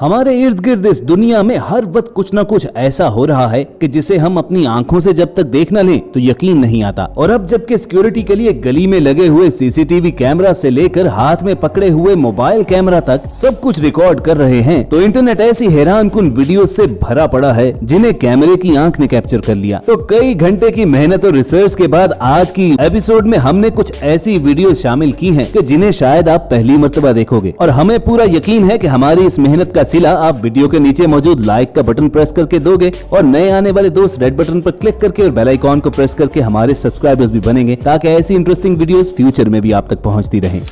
हमारे इर्द गिर्द इस दुनिया में हर वक्त कुछ न कुछ ऐसा हो रहा है कि जिसे हम अपनी आंखों से जब तक देख न लें तो यकीन नहीं आता। और अब जबकि सिक्योरिटी के लिए गली में लगे हुए सीसीटीवी कैमरा से लेकर हाथ में पकड़े हुए मोबाइल कैमरा तक सब कुछ रिकॉर्ड कर रहे हैं, तो इंटरनेट ऐसी हैरानकुन वीडियो से भरा पड़ा है जिन्हें कैमरे की आंख ने कैप्चर कर लिया। तो कई घंटे की मेहनत और रिसर्च के बाद आज की एपिसोड में हमने कुछ ऐसी वीडियो शामिल की हैं कि जिन्हें शायद आप पहली मर्तबा देखोगे, और हमें पूरा यकीन है कि हमारी इस मेहनत का सिला आप वीडियो के नीचे मौजूद लाइक का बटन प्रेस करके दोगे और नए आने वाले दोस्त रेड बटन पर क्लिक करके और बेल आइकॉन को प्रेस करके हमारे सब्सक्राइबर्स भी बनेंगे, ताकि ऐसी इंटरेस्टिंग वीडियोस फ्यूचर में भी आप तक पहुंचती रहें।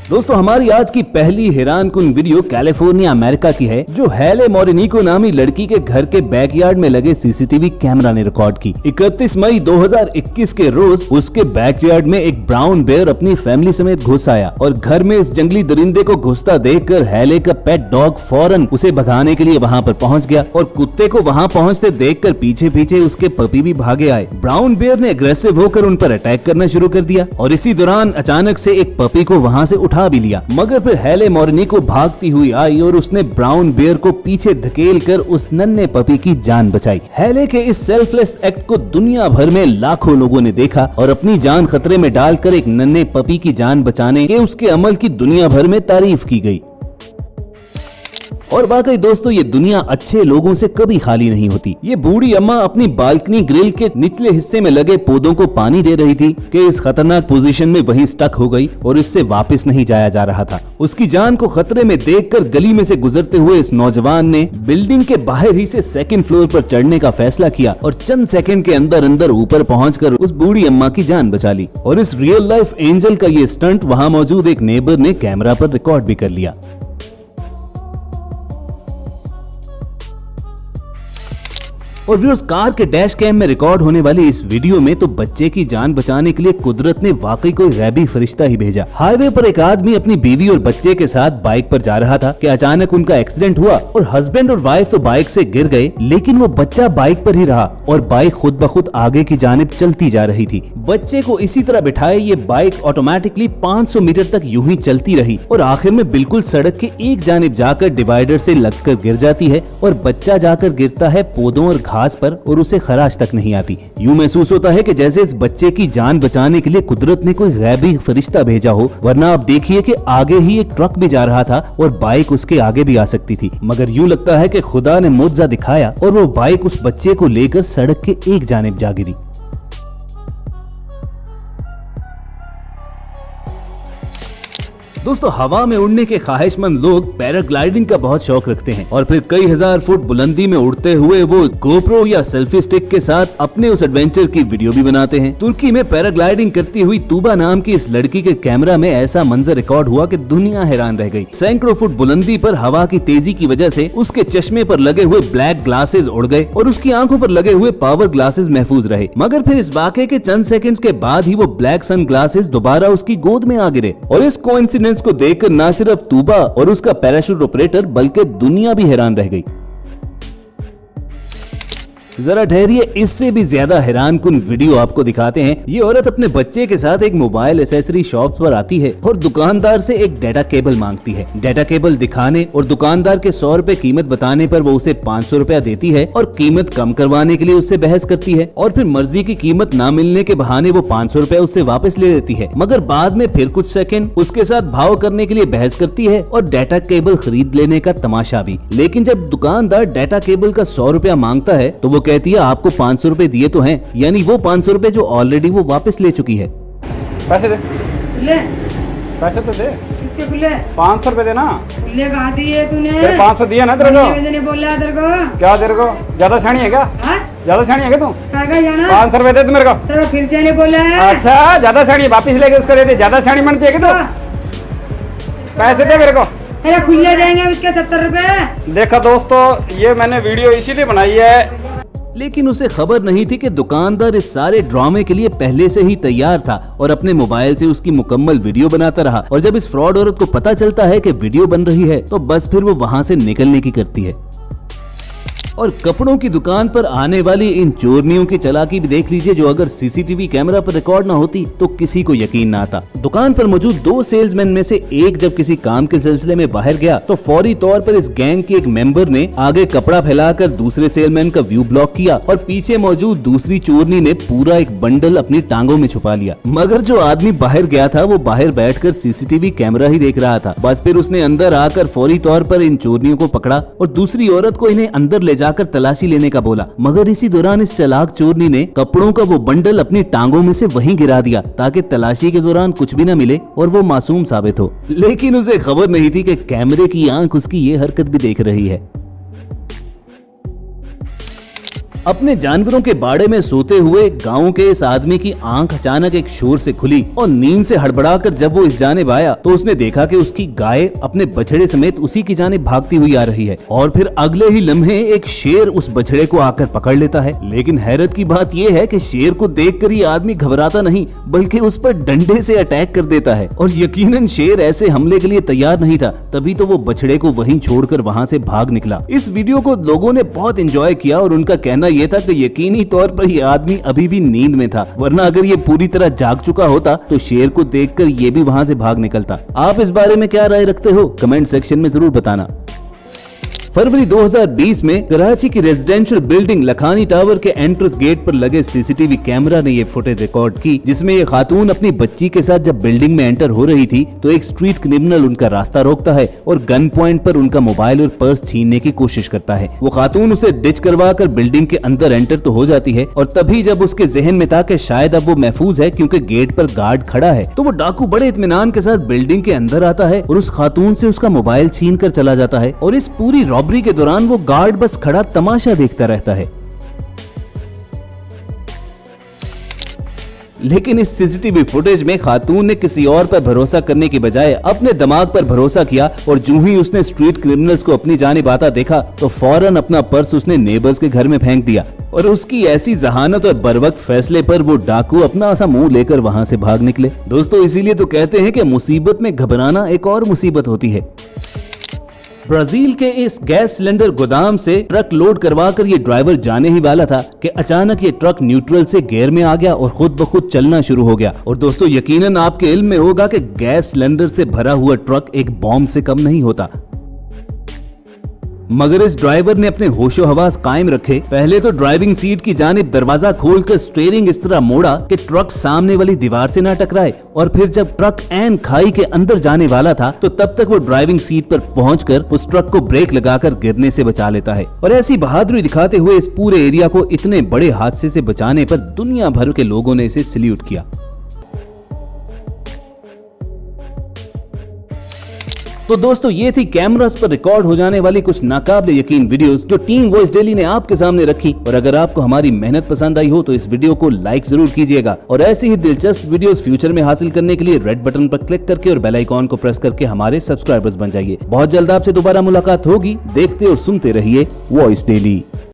दोस्तों, हमारी आज की पहली हैरानकुन वीडियो कैलिफोर्निया अमेरिका की है, जो हेले मोरिनिको नामी लड़की के घर के बैकयार्ड में लगे सीसीटीवी कैमरा ने रिकॉर्ड की। 31 मई 2021 के रोज उसके बैकयार्ड में एक ब्राउन बेयर अपनी फैमिली समेत घुस आया और घर में इस जंगली दरिंदे को घुसता देखकर हेले का पेट डॉग फौरन उसे भगाने के लिए वहाँ पर पहुँच गया और कुत्ते को वहाँ पहुँचते देखकर पीछे पीछे उसके पपी भी भागे आए। ब्राउन बेयर ने अग्रेसिव होकर उन पर अटैक करना शुरू कर दिया और इसी दौरान अचानक से एक पपी को वहाँ से उठा भी लिया, मगर फिर हेले मोरिनिको भागती हुई आई और उसने ब्राउन बेयर को पीछे धकेल कर उस नन्हे पपी की जान बचाई। हेले के इस सेल्फलेस एक्ट को दुनिया भर में लाखों लोगों ने देखा और अपनी जान खतरे में डालकर एक नन्हे पपी की जान बचाने के उसके अमल की दुनिया भर में तारीफ की गई। और वाकई दोस्तों, ये दुनिया अच्छे लोगों से कभी खाली नहीं होती। ये बूढ़ी अम्मा अपनी बालकनी ग्रिल के निचले हिस्से में लगे पौधों को पानी दे रही थी कि इस खतरनाक पोजीशन में वहीं स्टक हो गई और इससे वापस नहीं जाया जा रहा था। उसकी जान को खतरे में देखकर गली में से गुजरते हुए इस नौजवान ने बिल्डिंग के बाहर ही से सेकंड फ्लोर पर चढ़ने का फैसला किया और चंद सेकंड के अंदर अंदर ऊपर पहुंचकर उस बूढ़ी अम्मा की जान बचा ली। और इस रियल लाइफ एंजल का ये स्टंट वहां मौजूद एक नेबर ने कैमरा पर रिकॉर्ड भी कर लिया। और व्यूअर्स, कार के डैश कैम में रिकॉर्ड होने वाली इस वीडियो में तो बच्चे की जान बचाने के लिए कुदरत ने वाकई कोई गैबी फरिश्ता ही भेजा। हाईवे पर एक आदमी अपनी बीवी और बच्चे के साथ बाइक पर जा रहा था कि अचानक उनका एक्सीडेंट हुआ और हस्बैंड और वाइफ तो बाइक से गिर गए, लेकिन वो बच्चा बाइक पर ही रहा और बाइक खुद ब खुद आगे की जानिब चलती जा रही थी। बच्चे को इसी तरह बिठाए ये बाइक ऑटोमेटिकली 500 मीटर तक यूं ही चलती रही और आखिर में बिल्कुल सड़क के एक जानिब जाकर डिवाइडर से लगकर गिर जाती है और बच्चा जाकर गिरता है पौधों और घास पर और उसे खराश तक नहीं आती। यूं महसूस होता है कि जैसे इस बच्चे की जान बचाने के लिए कुदरत ने कोई गैबी फरिश्ता भेजा हो, वरना आप देखिए कि आगे ही एक ट्रक भी जा रहा था और बाइक उसके आगे भी आ सकती थी, मगर यूं लगता है कि खुदा ने मुआवजा दिखाया और वो बाइक उस बच्चे को लेकर सड़क के एक जानिब जा गिरी। दोस्तों, हवा में उड़ने के ख्वाहिशमंद लोग पैराग्लाइडिंग का बहुत शौक रखते हैं और फिर कई हजार फुट बुलंदी में उड़ते हुए वो गोप्रो या सेल्फी स्टिक के साथ अपने उस एडवेंचर की वीडियो भी बनाते हैं। तुर्की में पैराग्लाइडिंग करती हुई तूबा नाम की इस लड़की के कैमरा में ऐसा मंजर रिकॉर्ड हुआ कि दुनिया हैरान रह गई। सैकड़ों फुट बुलंदी पर हवा की तेजी की वजह से उसके चश्मे पर लगे हुए ब्लैक ग्लासेस उड़ गए और उसकी आंखों पर लगे हुए पावर ग्लासेस महफूज रहे, मगर फिर इस वाकये के चंद सेकंड्स के बाद ही वो ब्लैक सन ग्लासेस दोबारा उसकी गोद में आ गिरे। और इस कोइंसिडेंस को देखकर न सिर्फ तूबा और उसका पैराशूट ऑपरेटर बल्कि दुनिया भी हैरान रह गई। जरा ठहरिए, इससे भी ज्यादा हैरानकुन वीडियो आपको दिखाते हैं। ये औरत अपने बच्चे के साथ एक मोबाइल एसेसरी शॉप पर आती है और दुकानदार से एक डाटा केबल मांगती है। डाटा केबल दिखाने और दुकानदार के 100 रुपए कीमत बताने पर वो उसे 500 रुपया देती है और कीमत कम करवाने के लिए उससे बहस करती है और फिर मर्जी की कीमत ना मिलने के बहाने वो 500 रुपया उससे वापस ले लेती है, मगर बाद में फिर कुछ सेकंड उसके साथ भाव करने के लिए बहस करती है और डाटा केबल खरीद लेने का तमाशा भी। लेकिन जब दुकानदार डाटा केबल का 100 रुपया मांगता है तो वो कहती है आपको 500 रुपए दिए तो हैं, यानी वो 500 रुपए जो ऑलरेडी वो वापस ले चुकी है। पैसे दे, ले पैसे तो दे। किसके खुले? 500 रुपए देना। खुले कहाँ दिए तूने? 500 दिया ना तेरे को। मैंने बोला तेरे को। क्या तेरे को ज्यादा शानी है क्या? ज्यादा शानी है क्या तू? कहाँ जाना? 500 रुपए दे तू मेरे को। तेरे को फिर से नहीं बोला है? अच्छा, ज्यादा शानी वापिस लेके उसको दे दे। ज्यादा शानी बनती है क्या तू? पैसे दे मेरे को। अरे खुले देंगे उसके 70 रुपए। देखा दोस्तों, ये मैंने वीडियो इसीलिए बनाई है। लेकिन उसे खबर नहीं थी कि दुकानदार इस सारे ड्रामे के लिए पहले से ही तैयार था और अपने मोबाइल से उसकी मुकम्मल वीडियो बनाता रहा। और जब इस फ्रॉड औरत को पता चलता है कि वीडियो बन रही है तो बस फिर वो वहाँ से निकलने की करती है। और कपड़ों की दुकान पर आने वाली इन चोरनियों की चालाकी भी देख लीजिए, जो अगर सीसीटीवी कैमरा पर रिकॉर्ड ना होती तो किसी को यकीन ना आता। दुकान पर मौजूद 2 सेल्समैन में से एक जब किसी काम के सिलसिले में बाहर गया तो फौरी तौर पर इस गैंग के एक मेंबर ने आगे कपड़ा फैलाकर दूसरे सेलमैन का व्यू ब्लॉक किया और पीछे मौजूद दूसरी चोरनी ने पूरा एक बंडल अपनी टांगों में छुपा लिया। मगर जो आदमी बाहर गया था वो बाहर बैठकर सीसीटीवी कैमरा ही देख रहा था। बस फिर उसने अंदर आकर फौरी तौर पर इन चोरनियों को पकड़ा और दूसरी औरत को इन्हें अंदर ले जाकर तलाशी लेने का बोला। मगर इसी दौरान इस चालाक चोरनी ने कपड़ों का वो बंडल अपनी टांगों में से वहीं गिरा दिया ताकि तलाशी के दौरान कुछ भी न मिले और वो मासूम साबित हो। लेकिन उसे खबर नहीं थी कि कैमरे की आंख उसकी ये हरकत भी देख रही है। अपने जानवरों के बाड़े में सोते हुए गांव के इस आदमी की आंख अचानक एक शोर से खुली और नींद से हड़बड़ाकर जब वो इस जानिब आया तो उसने देखा कि उसकी गाय अपने बछड़े समेत उसी की जानिब भागती हुई आ रही है और फिर अगले ही लम्हे एक शेर उस बछड़े को आकर पकड़ लेता है। लेकिन हैरत की बात यह है कि शेर को देखकर ये आदमी घबराता नहीं बल्कि उस पर डंडे से अटैक कर देता है और यकीनन शेर ऐसे हमले के लिए तैयार नहीं था, तभी तो वो बछड़े को वहीं छोड़कर वहां से भाग निकला। इस वीडियो को लोगों ने बहुत एंजॉय किया और उनका कहना ये था कि यकीनी तौर पर ये आदमी अभी भी नींद में था, वरना अगर ये पूरी तरह जाग चुका होता तो शेर को देखकर ये भी वहां से भाग निकलता। आप इस बारे में क्या राय रखते हो कमेंट सेक्शन में जरूर बताना। फरवरी 2020 में कराची की रेजिडेंशियल बिल्डिंग लखानी टावर के एंट्रेंस गेट पर लगे सीसीटीवी कैमरा ने ये फुटेज रिकॉर्ड की, जिसमें ये खातून अपनी बच्ची के साथ जब बिल्डिंग में एंटर हो रही थी तो एक स्ट्रीट क्रिमिनल उनका रास्ता रोकता है और गन पॉइंट पर उनका मोबाइल और पर्स छीनने की कोशिश करता है। वो खातून उसे डिच करवा कर बिल्डिंग के अंदर एंटर तो हो जाती है और तभी जब उसके जहन में था कि शायद अब वो महफूज है क्योंकि गेट पर गार्ड खड़ा है, तो वो डाकू बड़े इत्मीनान के साथ बिल्डिंग के अंदर आता है और उस खातून से उसका मोबाइल छीन कर चला जाता है और इस पूरी रॉबरी के दौरान वो गार्ड बस खड़ा तमाशा देखता रहता है। लेकिन इस सीसीटीवी फुटेज में खातून ने किसी और पर भरोसा करने की बजाय अपने दिमाग पर भरोसा किया और जो ही उसने स्ट्रीट क्रिमिनल्स को अपनी जानिब आता देखा तो फौरन अपना पर्स उसने नेबर्स के घर में फेंक दिया और उसकी ऐसी जहानत और बरवक्त फैसले पर वो डाकू अपना सा मुंह लेकर वहां से भाग निकले। दोस्तों इसीलिए तो कहते हैं कि मुसीबत में घबराना एक और मुसीबत होती है। ब्राजील के इस गैस सिलेंडर गोदाम से ट्रक लोड करवाकर ये ड्राइवर जाने ही वाला था कि अचानक ये ट्रक न्यूट्रल से गियर में आ गया और खुद ब खुद चलना शुरू हो गया। और दोस्तों यकीनन आपके इल्म में होगा कि गैस सिलेंडर से भरा हुआ ट्रक एक बॉम्ब से कम नहीं होता। मगर इस ड्राइवर ने अपने होशो हवास कायम रखे। पहले तो ड्राइविंग सीट की जानिब दरवाजा खोलकर स्टीयरिंग इस तरह मोड़ा कि ट्रक सामने वाली दीवार से ना टकराए और फिर जब ट्रक ऐन खाई के अंदर जाने वाला था तो तब तक वो ड्राइविंग सीट पर पहुंचकर उस ट्रक को ब्रेक लगाकर गिरने से बचा लेता है। और ऐसी बहादुरी दिखाते हुए इस पूरे एरिया को इतने बड़े हादसे से बचाने पर दुनिया भर के लोगों ने इसे सैल्यूट किया। तो दोस्तों ये थी कैमरास पर रिकॉर्ड हो जाने वाली कुछ नाकाबिले यकीन वीडियोस जो टीम वॉइस डेली ने आपके सामने रखी। और अगर आपको हमारी मेहनत पसंद आई हो तो इस वीडियो को लाइक जरूर कीजिएगा और ऐसी ही दिलचस्प वीडियोस फ्यूचर में हासिल करने के लिए रेड बटन पर क्लिक करके और बेल आइकॉन को प्रेस करके हमारे सब्सक्राइबर्स बन जाइए। बहुत जल्द आपसे दोबारा मुलाकात होगी। देखते और सुनते रहिए वॉइस डेली।